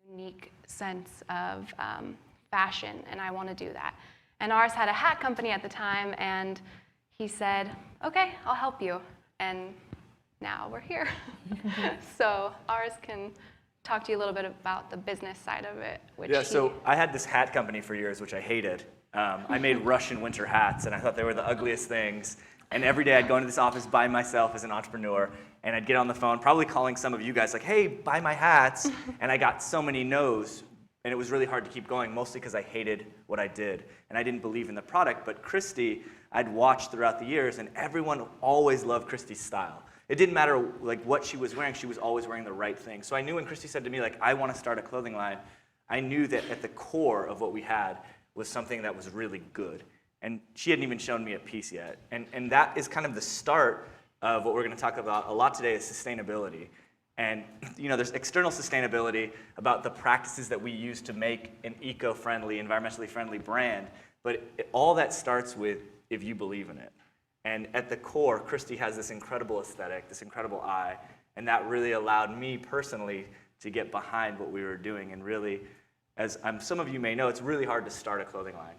unique sense of fashion, and I want to do that. And Aras had a hat company at the time, and he said, okay, I'll help you. And now we're here. So Aras can talk to you a little bit about the business side of it. So I had this hat company for years, which I hated. I made Russian winter hats, and I thought they were the ugliest things. And every day I'd go into this office by myself as an entrepreneur, and I'd get on the phone, probably calling some of you guys like, hey, buy my hats. And I got so many no's, and it was really hard to keep going, mostly because I hated what I did. And I didn't believe in the product. But Christy, I'd watched throughout the years, and everyone always loved Christy's style. It didn't matter like what she was always wearing the right thing. So I knew when Christy said to me, like, I want to start a clothing line, I knew that at the core of what we had was something that was really good. And she hadn't even shown me a piece yet. And that is kind of the start of what we're going to talk about a lot today is sustainability. And there's external sustainability about the practices that we use to make an eco-friendly, environmentally friendly brand. But all that starts with if you believe in it. And at the core, Christy has this incredible aesthetic, this incredible eye, and that really allowed me personally to get behind what we were doing. And really, as some of you may know, it's really hard to start a clothing line.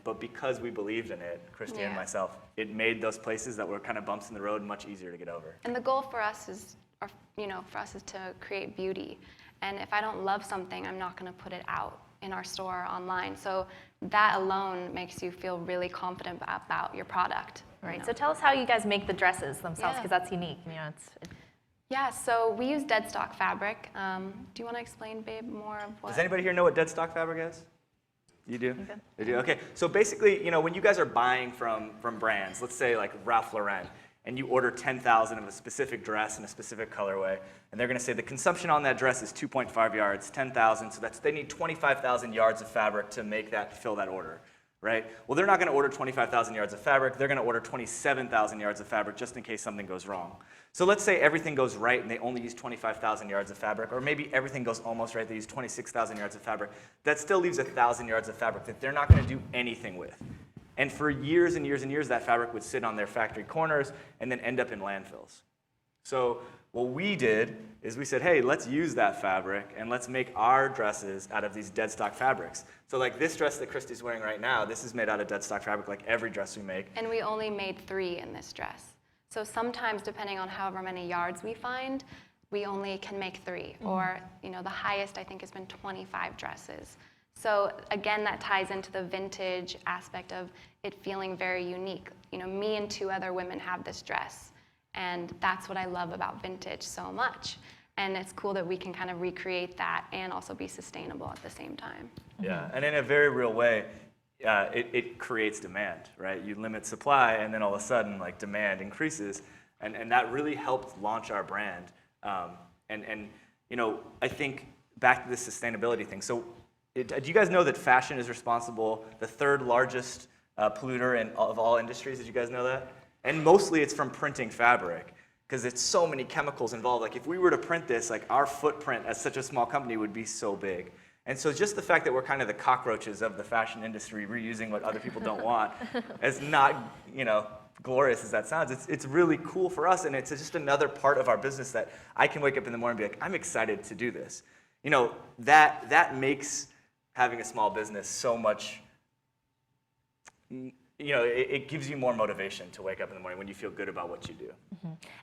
But because we believed in it, Christy and myself, it made those places that were kind of bumps in the road much easier to get over. And the goal for us is, to create beauty. And if I don't love something, I'm not going to put it out in our store or online. So that alone makes you feel really confident about your product. Right. So tell us how you guys make the dresses themselves, because that's unique. Yeah, so we use Deadstock Fabric. Do you want to explain, babe, more of what? Does anybody here know what Deadstock Fabric is? You do? Okay. They do? Okay. So basically, when you guys are buying from brands, let's say like Ralph Lauren, and you order 10,000 of a specific dress in a specific colorway, and they're going to say the consumption on that dress is 2.5 yards, 10,000, so they need 25,000 yards of fabric to fill that order, right? Well, they're not going to order 25,000 yards of fabric, they're going to order 27,000 yards of fabric just in case something goes wrong. So let's say everything goes right and they only use 25,000 yards of fabric, or maybe everything goes almost right, they use 26,000 yards of fabric. That still leaves 1,000 yards of fabric that they're not going to do anything with. And for years and years and years, that fabric would sit on their factory corners and then end up in landfills. So what we did is we said, hey, let's use that fabric and let's make our dresses out of these Deadstock fabrics. So like this dress that Christy's wearing right now, this is made out of Deadstock fabric like every dress we make. And we only made 3 in this dress. So sometimes, depending on however many yards we find, we only can make 3. Or the highest I think has been 25 dresses. So again, that ties into the vintage aspect of it feeling very unique. Me and 2 other women have this dress, and that's what I love about vintage so much. And it's cool that we can kind of recreate that and also be sustainable at the same time. Yeah, and in a very real way, it creates demand, right? You limit supply, and then all of a sudden, like, demand increases, and that really helped launch our brand. I think back to the sustainability thing. So, do you guys know that fashion is responsible, the 3rd largest polluter of all industries? Did you guys know that? And mostly it's from printing fabric, because it's so many chemicals involved. Like if we were to print this, like our footprint as such a small company would be so big. And so just the fact that we're kind of the cockroaches of the fashion industry, reusing what other people don't want, is not, glorious as that sounds. It's really cool for us, and it's just another part of our business that I can wake up in the morning and be like, I'm excited to do this. That makes having a small business so much, it gives you more motivation to wake up in the morning when you feel good about what you do.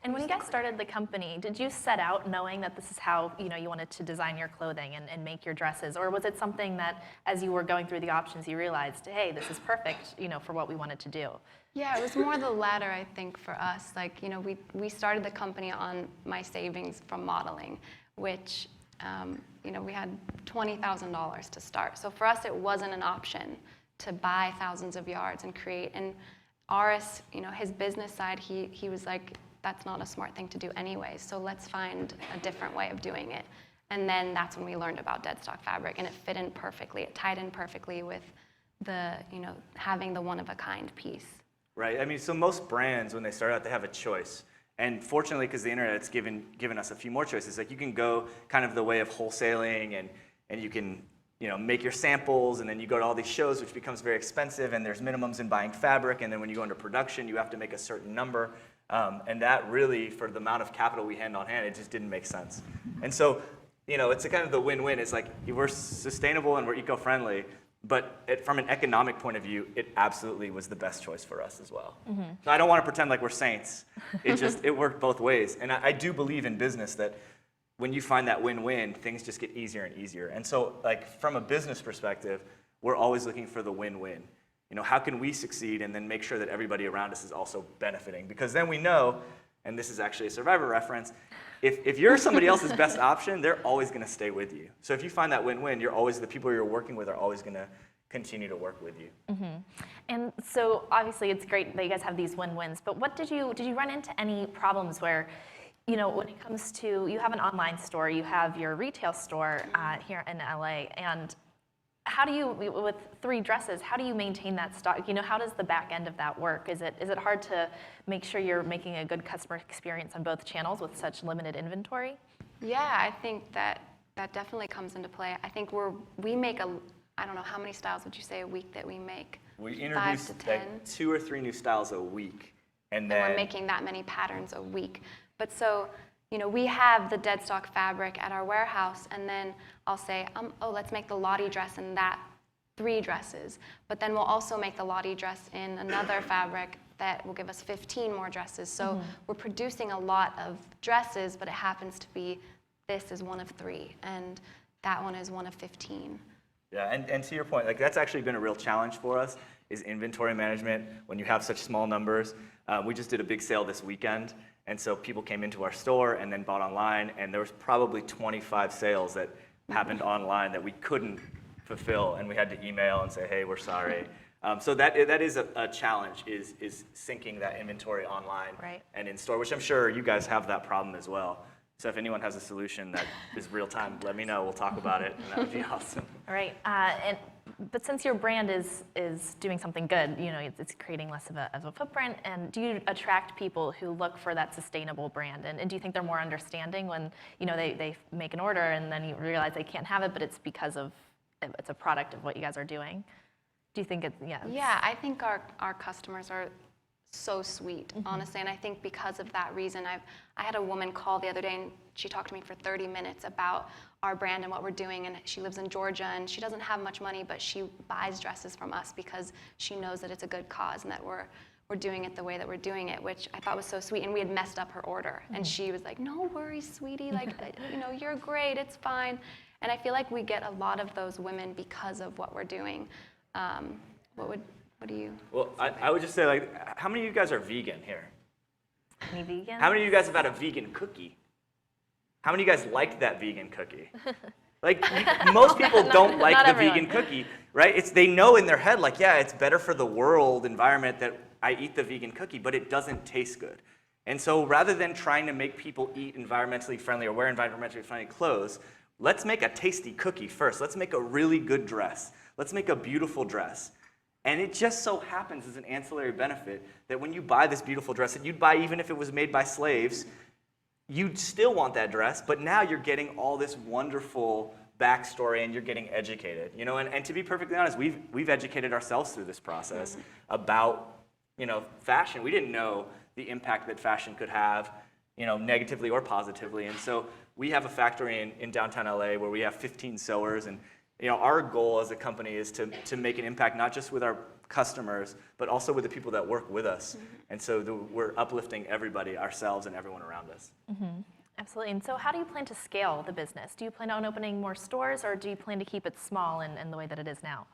And when you guys started the company, did you set out knowing that this is how you wanted to design your clothing and make your dresses? Or was it something that as you were going through the options, you realized, hey, this is perfect for what we wanted to do? Yeah, it was more the latter, I think, for us. Like, we started the company on my savings from modeling, which we had $20,000 to start. So for us, it wasn't an option to buy thousands of yards and create. And Aras, his business side, he was like, that's not a smart thing to do anyway, so let's find a different way of doing it. And then that's when we learned about Deadstock Fabric, and it fit in perfectly. It tied in perfectly with the, having the one-of-a-kind piece. Right. I mean, so most brands, when they start out, they have a choice. And fortunately, because the internet's given us a few more choices, like you can go kind of the way of wholesaling, and you can make your samples, and then you go to all these shows, which becomes very expensive, and there's minimums in buying fabric, and then when you go into production, you have to make a certain number. And that really, for the amount of capital we hand on hand, it just didn't make sense. And so it's a kind of the win-win. It's like we're sustainable and we're eco-friendly, but from an economic point of view, it absolutely was the best choice for us as well. So I don't want to pretend like we're saints. It worked both ways. And I do believe in business that when you find that win-win, things just get easier and easier. And so like from a business perspective, we're always looking for the win-win. How can we succeed and then make sure that everybody around us is also benefiting? Because then we know, and this is actually a Survivor reference, if you're somebody else's best option, they're always going to stay with you. So if you find that win-win, the people you're working with are always going to continue to work with you. And so obviously it's great that you guys have these win-wins, but did you run into any problems where, when it comes to, you have an online store, you have your retail store here in LA, and how do you, with 3 dresses, how do you maintain that stock? How does the back end of that work? Is it hard to make sure you're making a good customer experience on both channels with such limited inventory? Yeah, I think that definitely comes into play. I think we make I don't know, how many styles would you say a week that we make? We 5 introduce to 10. like 2 or 3 new styles a week. And We're then making that many patterns a week. But so, we have the Deadstock Fabric at our warehouse, and then I'll say, let's make the Lottie dress in that 3 dresses. But then we'll also make the Lottie dress in another fabric that will give us 15 more dresses. So we're producing a lot of dresses, but it happens to be this is one of 3, and that one is one of 15. Yeah, and to your point, like that's actually been a real challenge for us, is inventory management when you have such small numbers. We just did a big sale this weekend, and so people came into our store and then bought online, and there was probably 25 sales that happened online that we couldn't fulfill, and we had to email and say, hey, we're sorry. So that is a challenge, is syncing that inventory online and in store, which I'm sure you guys have that problem as well. So if anyone has a solution that is real time, let me know. We'll talk about it, and that would be awesome. All right. But since your brand is doing something good, it's creating less of a footprint, and do you attract people who look for that sustainable brand? And do you think they're more understanding when they make an order and then you realize they can't have it, but it's because it's a product of what you guys are doing? Do you think Yeah, I think our customers are so sweet, honestly, and I think because of that reason, I had a woman call the other day, and she talked to me for 30 minutes about our brand and what we're doing, and she lives in Georgia, and she doesn't have much money, but she buys dresses from us because she knows that it's a good cause and that we're doing it the way that we're doing it, which I thought was so sweet. And we had messed up her order, and she was like, no worries, sweetie, like, you're great, it's fine. And I feel like we get a lot of those women because of what we're doing. What do you? Well, I would just say, like, how many of you guys are vegan here? Any vegans? How many of you guys have had a vegan cookie? How many of you guys liked that vegan cookie? Like, most people don't like the vegan cookie, right? They know in their head, like, yeah, it's better for the world environment that I eat the vegan cookie, but it doesn't taste good. And so rather than trying to make people eat environmentally friendly or wear environmentally friendly clothes, let's make a tasty cookie first. Let's make a really good dress. Let's make a beautiful dress. And it just so happens as an ancillary benefit that when you buy this beautiful dress that you'd buy even if it was made by slaves, you'd still want that dress, but now you're getting all this wonderful backstory and you're getting educated. And to be perfectly honest, we've educated ourselves through this process about fashion. We didn't know the impact that fashion could have, negatively or positively. And so we have a factory in downtown LA where we have 15 sewers, and our goal as a company is to make an impact not just with our customers, but also with the people that work with us. And so we're uplifting everybody, ourselves and everyone around us. Absolutely. And so how do you plan to scale the business? Do you plan on opening more stores, or do you plan to keep it small in the way that it is now?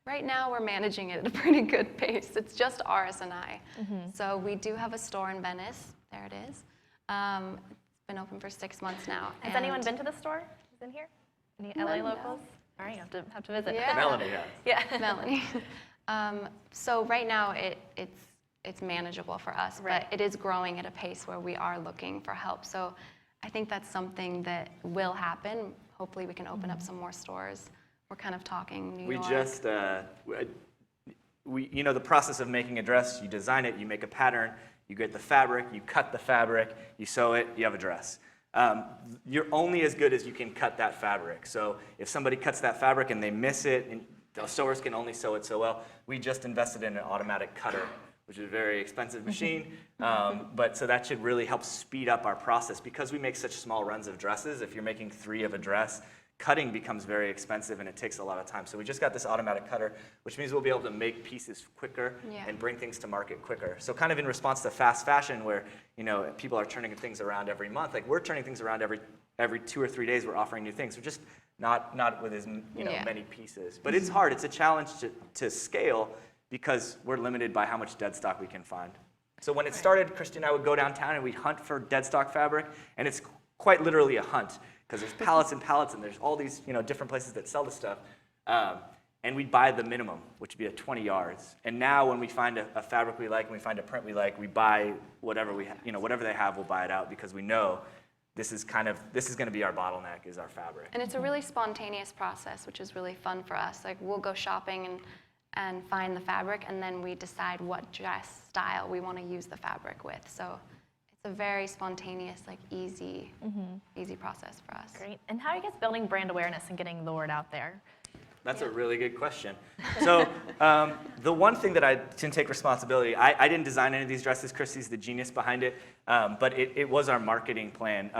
Right now, we're managing it at a pretty good pace. It's just Aras and I. So we do have a store in Venice. There it is. It's been open for 6 months now. Has anyone been to the store? Is in here? Any LA locals? All right, you have to visit. Yeah. Melanie has. Yeah. Melanie. So right now, it's manageable for us, but it is growing at a pace where we are looking for help. So I think that's something that will happen. Hopefully, we can open up some more stores. We're kind of talking New York. The process of making a dress, you design it, you make a pattern, you get the fabric, you cut the fabric, you sew it, you have a dress. You're only as good as you can cut that fabric. So if somebody cuts that fabric and they miss it, and the sewers can only sew it so well, we just invested in an automatic cutter which is a very expensive machine. But so that should really help speed up our process. Because we make such small runs of dresses, if you're making 3 of a dress, cutting becomes very expensive and it takes a lot of time. So we just got this automatic cutter, which means we'll be able to make pieces quicker and bring things to market quicker. So kind of in response to fast fashion, where people are turning things around every month, like we're turning things around every 2 or 3 days. We're offering new things. We're just not with as many pieces. But it's hard. It's a challenge to scale because we're limited by how much dead stock we can find. So when it started, Christy and I would go downtown and we'd hunt for Deadstock Fabric, and it's quite literally a hunt, because there's pallets and pallets, and there's all these different places that sell the stuff. And we'd buy the minimum, which would be at 20 yards. And now when we find a fabric we like and we find a print we like, we buy whatever whatever they have, we'll buy it out, because we know this is going to be our bottleneck, is our fabric. And it's a really spontaneous process, which is really fun for us. Like we'll go shopping and find the fabric, and then we decide what dress style we want to use the fabric with. So it's a very spontaneous, like easy process for us. Great. And how are you guys building brand awareness and getting the word out there? That's a really good question. So the one thing that I can take responsibility, I didn't design any of these dresses. Christy's the genius behind it, but it was our marketing plan.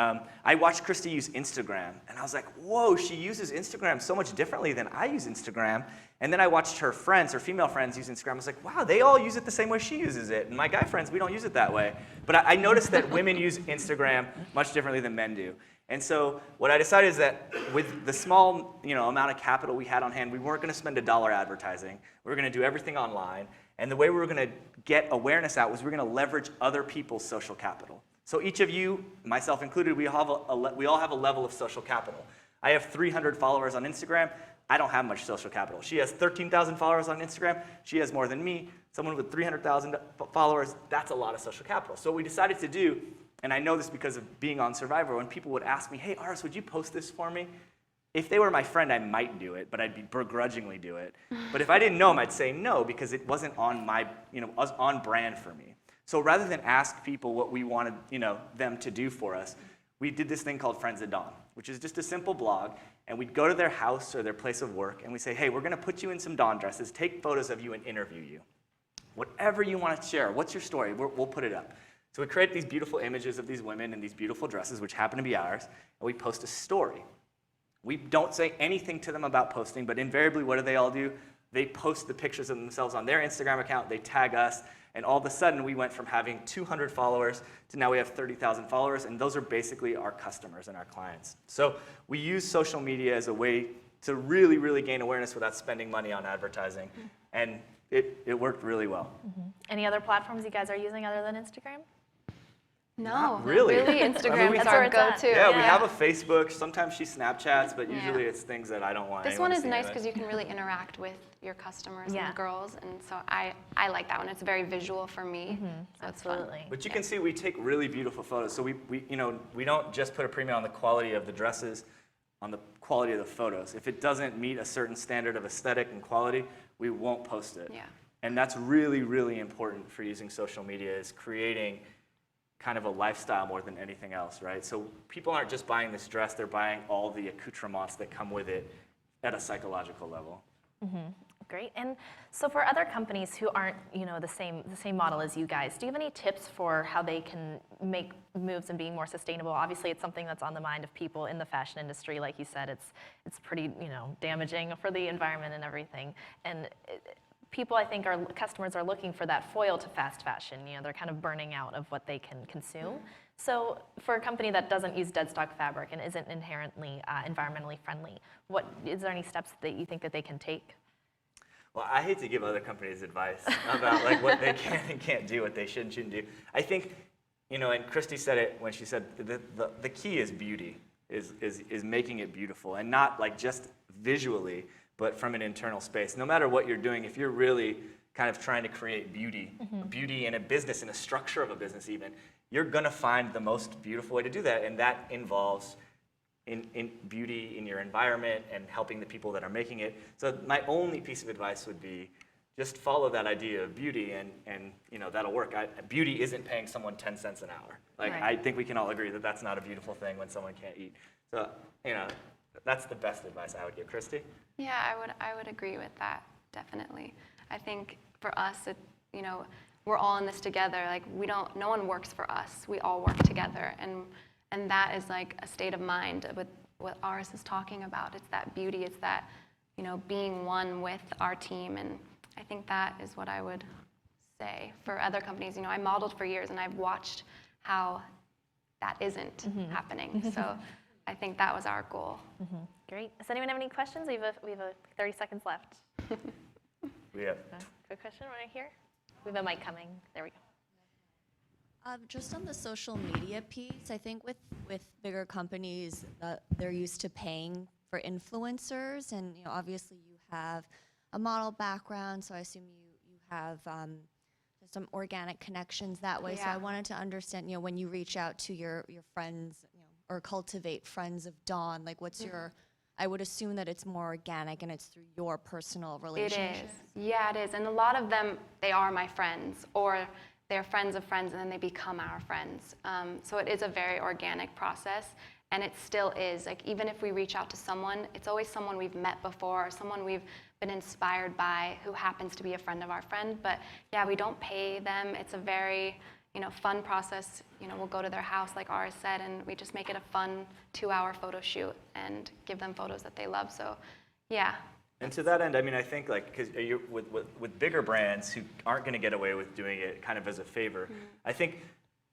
I watched Christy use Instagram, and I was like, whoa, she uses Instagram so much differently than I use Instagram. And then I watched her female friends use Instagram. I was like, wow, they all use it the same way she uses it. And my guy friends, we don't use it that way. But I noticed that women use Instagram much differently than men do. And so what I decided is that with the small amount of capital we had on hand, we weren't going to spend $1 advertising. We were going to do everything online. And the way we were going to get awareness out was we were going to leverage other people's social capital. So each of you, myself included, we all have a level of social capital. I have 300 followers on Instagram. I don't have much social capital. She has 13,000 followers on Instagram. She has more than me. Someone with 300,000 followers, that's a lot of social capital. So what we decided to do, and I know this because of being on Survivor, when people would ask me, hey, Aras, would you post this for me? If they were my friend, I might do it, but I'd begrudgingly do it. But if I didn't know them, I'd say no, because it wasn't on on brand for me. So rather than ask people what we wanted, them to do for us, we did this thing called Friends at Dawn, which is just a simple blog, and we'd go to their house or their place of work, and we say, hey, we're going to put you in some dawn dresses, take photos of you, and interview you. Whatever you want to share, what's your story? We'll put it up. So we create these beautiful images of these women in these beautiful dresses, which happen to be ours, and we post a story. We don't say anything to them about posting, but invariably, what do they all do? They post the pictures of themselves on their Instagram account, they tag us, and all of a sudden, we went from having 200 followers to now we have 30,000 followers, and those are basically our customers and our clients. So we use social media as a way to really, really gain awareness without spending money on advertising, and it worked really well. Any other platforms you guys are using other than Instagram? No, Not really. Instagram is That's where our it's at. go-to. Yeah, we have a Facebook. Sometimes she Snapchats, but usually it's things that I don't want This anyone one to is see nice anyway. because you can really interact with your customers Yeah. and the girls, and so I like that one. It's very visual for me, so it's fun. Absolutely. But you can see we take really beautiful photos. So we don't just put a premium on the quality of the dresses, on the quality of the photos. If it doesn't meet a certain standard of aesthetic and quality, we won't post it. Yeah. And that's really, really important for using social media, is creating kind of a lifestyle more than anything else, right? So people aren't just buying this dress, they're buying all the accoutrements that come with it at a psychological level. Great. And so for other companies who aren't, the same model as you guys, do you have any tips for how they can make moves in being more sustainable? Obviously, it's something that's on the mind of people in the fashion industry. Like you said, it's pretty, damaging for the environment and everything. And people, I think, customers are looking for that foil to fast fashion. They're kind of burning out of what they can consume. So for a company that doesn't use Deadstock Fabric and isn't inherently environmentally friendly, is there any steps that you think that they can take? Well, I hate to give other companies advice about what they can and can't do, what they should and shouldn't do. I think, and Christy said it when she said the key is beauty, is making it beautiful, and not just visually, but from an internal space. No matter what you're doing, if you're really kind of trying to create beauty in a business, in a structure of a business even, you're gonna find the most beautiful way to do that, and that involves in beauty in your environment and helping the people that are making it. So my only piece of advice would be just follow that idea of beauty, and that'll work. Beauty isn't paying someone 10 cents an hour. Right. I think we can all agree that that's not a beautiful thing when someone can't eat. So that's the best advice I would give. Christy? Yeah, I would agree with that, definitely. I think for us, we're all in this together. Like no one works for us. We all work together, and that is like a state of mind with what Aras is talking about. It's that beauty. It's that, being one with our team, and I think that is what I would say for other companies. I modeled for years, and I've watched how that isn't happening. So I think that was our goal. Great. Does anyone have any questions? We have 30 seconds left. We have. Good question right here. We have a mic coming. There we go. Just on the social media piece, I think with bigger companies, they're used to paying for influencers, and obviously you have a model background, so I assume you have some organic connections that way. So I wanted to understand, when you reach out to your friends, or cultivate friends of Dawn, like what's your, I would assume that it's more organic and it's through your personal relationship. It is. Yeah, it is. And a lot of them, they are my friends, or they're friends of friends, and then they become our friends. So it is a very organic process, and it still is. Like, even if we reach out to someone, it's always someone we've met before, or someone we've been inspired by who happens to be a friend of our friend. But yeah, we don't pay them. It's a very, fun process. We'll go to their house, like Aras said, and we just make it a fun 2-hour photo shoot and give them photos that they love. So yeah. And to that end, I think, because with bigger brands who aren't going to get away with doing it kind of as a favor, I think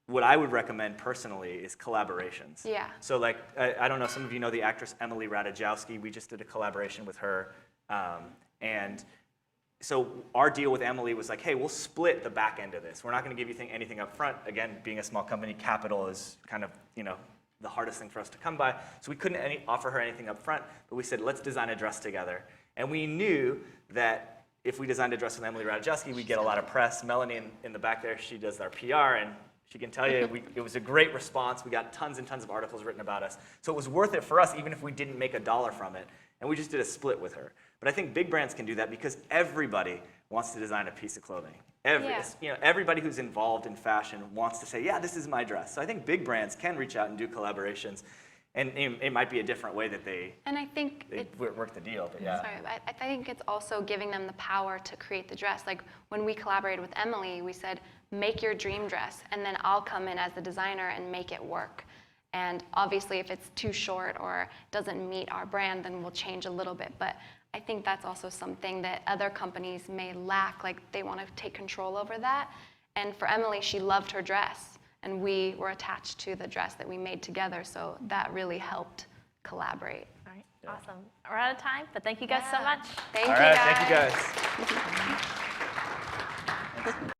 what I would recommend personally is collaborations. Yeah. So I don't know, some of you know the actress Emily Ratajkowski. We just did a collaboration with her. And so our deal with Emily was like, hey, we'll split the back end of this. We're not going to give you anything up front. Again, being a small company, capital is kind of, the hardest thing for us to come by. So we couldn't offer her anything up front, but we said, let's design a dress together. And we knew that if we designed a dress with Emily Ratajkowski, we'd get a lot of press. Melanie in the back there, she does our PR, and she can tell you it was a great response. We got tons and tons of articles written about us. So it was worth it for us, even if we didn't make $1 from it. And we just did a split with her. But I think big brands can do that because everybody wants to design a piece of clothing. Everybody who's involved in fashion wants to say, yeah, this is my dress. So I think big brands can reach out and do collaborations. And it might be a different way that they work the deal. But yeah. Sorry, I think it's also giving them the power to create the dress. Like when we collaborated with Emily, we said, make your dream dress, and then I'll come in as the designer and make it work. And obviously, if it's too short or doesn't meet our brand, then we'll change a little bit. But I think that's also something that other companies may lack. Like they want to take control over that. And for Emily, she loved her dress, and we were attached to the dress that we made together. So that really helped collaborate. All right, awesome. We're out of time, but thank you guys so much. Thank All you right, guys. thank you guys.